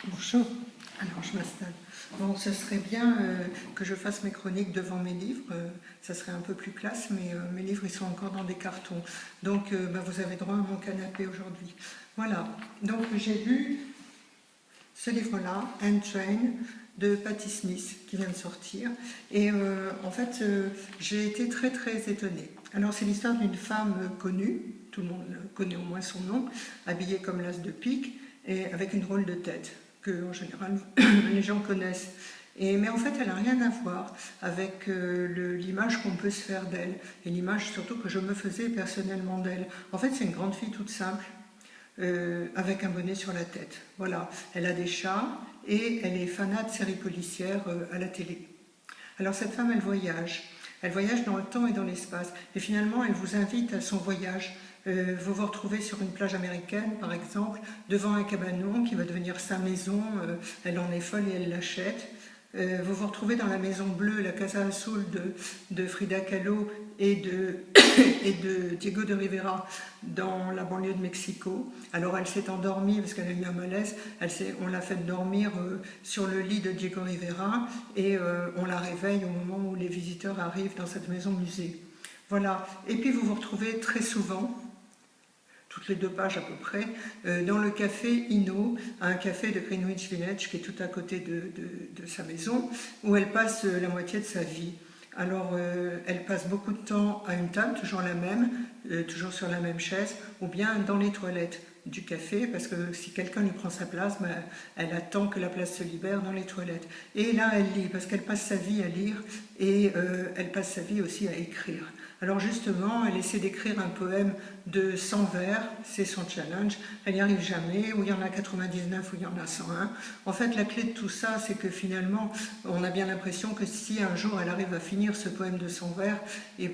Bonjour, alors je m'installe. Bon, ce serait bien que je fasse mes chroniques devant mes livres, ça serait un peu plus classe, mais mes livres ils sont encore dans des cartons. Donc vous avez droit à mon canapé aujourd'hui. Voilà, donc j'ai lu ce livre-là, Train, de Patti Smith, qui vient de sortir. Et en fait, j'ai été très très étonnée. Alors c'est l'histoire d'une femme connue, tout le monde connaît au moins son nom, habillée comme l'as de pique, et avec une drôle de tête, que en général les gens connaissent. Mais en fait, elle n'a rien à voir avec l'image qu'on peut se faire d'elle, et l'image surtout que je me faisais personnellement d'elle. En fait, c'est une grande fille toute simple, avec un bonnet sur la tête. Voilà, elle a des chats et elle est fanat de séries policières à la télé. Alors cette femme, elle voyage dans le temps et dans l'espace, et finalement, elle vous invite à son voyage. Vous vous retrouvez sur une plage américaine, par exemple, devant un cabanon qui va devenir sa maison, elle en est folle et elle l'achète. Vous vous retrouvez dans la maison bleue, la Casa Azul de Frida Kahlo et de Diego de Rivera dans la banlieue de Mexico. Alors elle s'est endormie parce qu'elle a eu un malaise, on l'a fait dormir sur le lit de Diego Rivera et on la réveille au moment où les visiteurs arrivent dans cette maison musée. Voilà, et puis vous vous retrouvez très souvent, toutes les 2 pages à peu près, dans le café Inno, un café de Greenwich Village qui est tout à côté de sa maison, où elle passe la moitié de sa vie. Alors, elle passe beaucoup de temps à une table, toujours la même, toujours sur la même chaise, ou bien dans les toilettes du café, parce que si quelqu'un lui prend sa place, elle attend que la place se libère dans les toilettes. Et là, elle lit, parce qu'elle passe sa vie à lire, et elle passe sa vie aussi à écrire. Alors justement, elle essaie d'écrire un poème de 100 vers, c'est son challenge, elle n'y arrive jamais, ou il y en a 99, ou il y en a 101. En fait, la clé de tout ça, c'est que finalement, on a bien l'impression que si un jour elle arrive à finir ce poème de 100 vers, il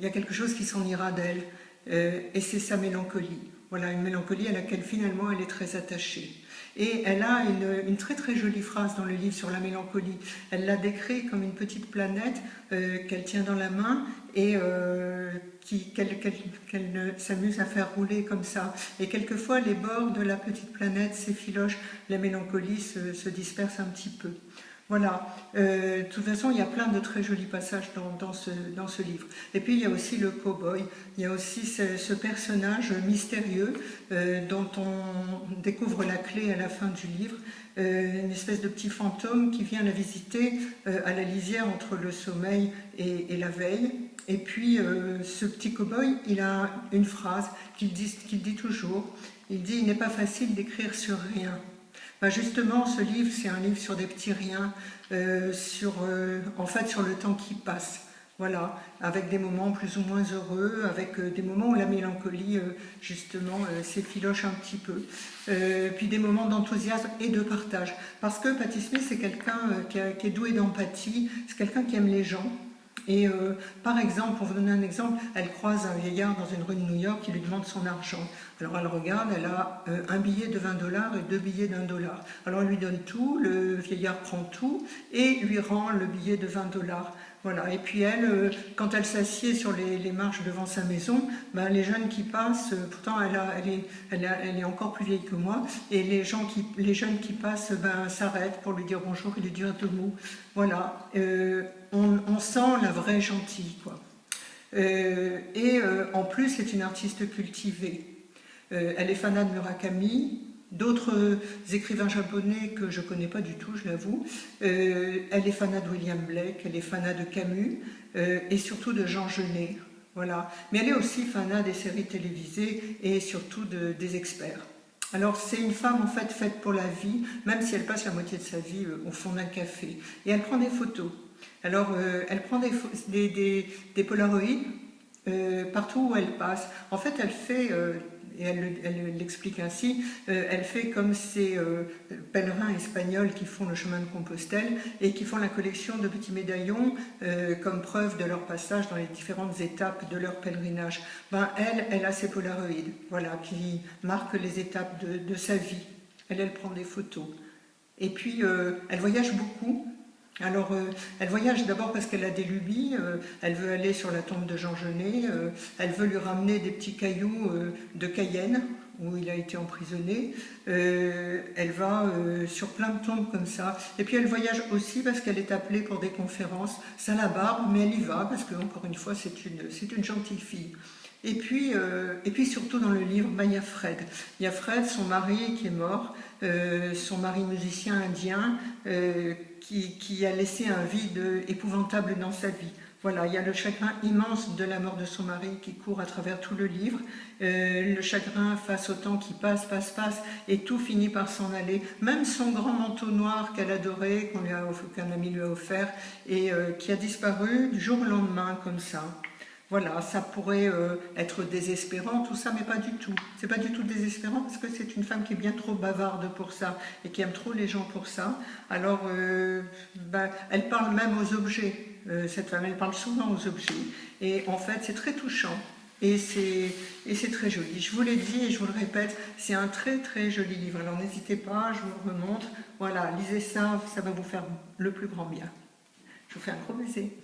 y a quelque chose qui s'en ira d'elle, et c'est sa mélancolie. Voilà, une mélancolie à laquelle finalement elle est très attachée. Et elle a une très très jolie phrase dans le livre sur la mélancolie. Elle la décrit comme une petite planète qu'elle tient dans la main et qu'elle s'amuse à faire rouler comme ça. Et quelquefois, les bords de la petite planète s'effilochent, la mélancolie se disperse un petit peu. Voilà, de toute façon, il y a plein de très jolis passages dans ce livre. Et puis, il y a aussi le cow-boy, il y a aussi ce personnage mystérieux dont on découvre la clé à la fin du livre, une espèce de petit fantôme qui vient la visiter à la lisière entre le sommeil et la veille. Et puis, ce petit cow-boy, il a une phrase qu'il dit toujours, il dit « Il n'est pas facile d'écrire sur rien ». Justement, ce livre, c'est un livre sur des petits riens, en fait sur le temps qui passe. Voilà, avec des moments plus ou moins heureux, avec des moments où la mélancolie, justement, s'effiloche un petit peu. Puis des moments d'enthousiasme et de partage. Parce que Patti Smith, c'est quelqu'un qui est doué d'empathie, c'est quelqu'un qui aime les gens. Et par exemple, pour vous donner un exemple, elle croise un vieillard dans une rue de New York qui lui demande son argent. Alors elle regarde, elle a un billet de 20 $ et 2 billets d'1 $. Alors elle lui donne tout, le vieillard prend tout et lui rend le billet de 20 $. Voilà. Et puis elle, quand elle s'assied sur les marches devant sa maison, les jeunes qui passent, pourtant elle est encore plus vieille que moi, et les jeunes qui passent s'arrêtent pour lui dire bonjour et lui dire 2 mots. Voilà. On sent la vraie gentille, quoi. En plus, c'est une artiste cultivée. Elle est fanat de Murakami, d'autres écrivains japonais que je ne connais pas du tout, je l'avoue. Elle est fanat de William Blake, elle est fanat de Camus, et surtout de Jean Genet. Voilà. Mais elle est aussi fanat des séries télévisées et surtout des experts. Alors c'est une femme en fait faite pour la vie, même si elle passe la moitié de sa vie au fond d'un café. Et elle prend des photos. Alors elle prend des polaroïds partout où elle passe. En fait elle fait, et elle l'explique ainsi, elle fait comme ces pèlerins espagnols qui font le chemin de Compostelle et qui font la collection de petits médaillons comme preuve de leur passage dans les différentes étapes de leur pèlerinage. Elle a ces polaroïds, voilà, qui marquent les étapes de sa vie. Elle prend des photos. Et puis elle voyage beaucoup. Alors, elle voyage d'abord parce qu'elle a des lubies, elle veut aller sur la tombe de Jean Genet, elle veut lui ramener des petits cailloux de Cayenne, où il a été emprisonné. Elle va sur plein de tombes comme ça. Et puis elle voyage aussi parce qu'elle est appelée pour des conférences. Ça la barbe, mais elle y va parce que, encore une fois, c'est une gentille fille. Et puis surtout dans le livre, il y a Fred. Il y a Fred, son mari qui est mort, son mari musicien indien, qui a laissé un vide épouvantable dans sa vie. Voilà, il y a le chagrin immense de la mort de son mari qui court à travers tout le livre, le chagrin face au temps qui passe, et tout finit par s'en aller. Même son grand manteau noir qu'elle adorait, qu'un ami lui a offert, et qui a disparu du jour au lendemain, comme ça. Voilà, ça pourrait être désespérant, tout ça, mais pas du tout. C'est pas du tout désespérant parce que c'est une femme qui est bien trop bavarde pour ça et qui aime trop les gens pour ça. Alors, elle parle même aux objets. Cette femme, elle parle souvent aux objets. Et en fait, c'est très touchant. Et c'est très joli. Je vous l'ai dit et je vous le répète, c'est un très très joli livre. Alors n'hésitez pas, je vous le remontre. Voilà, lisez ça, ça va vous faire le plus grand bien. Je vous fais un gros baiser.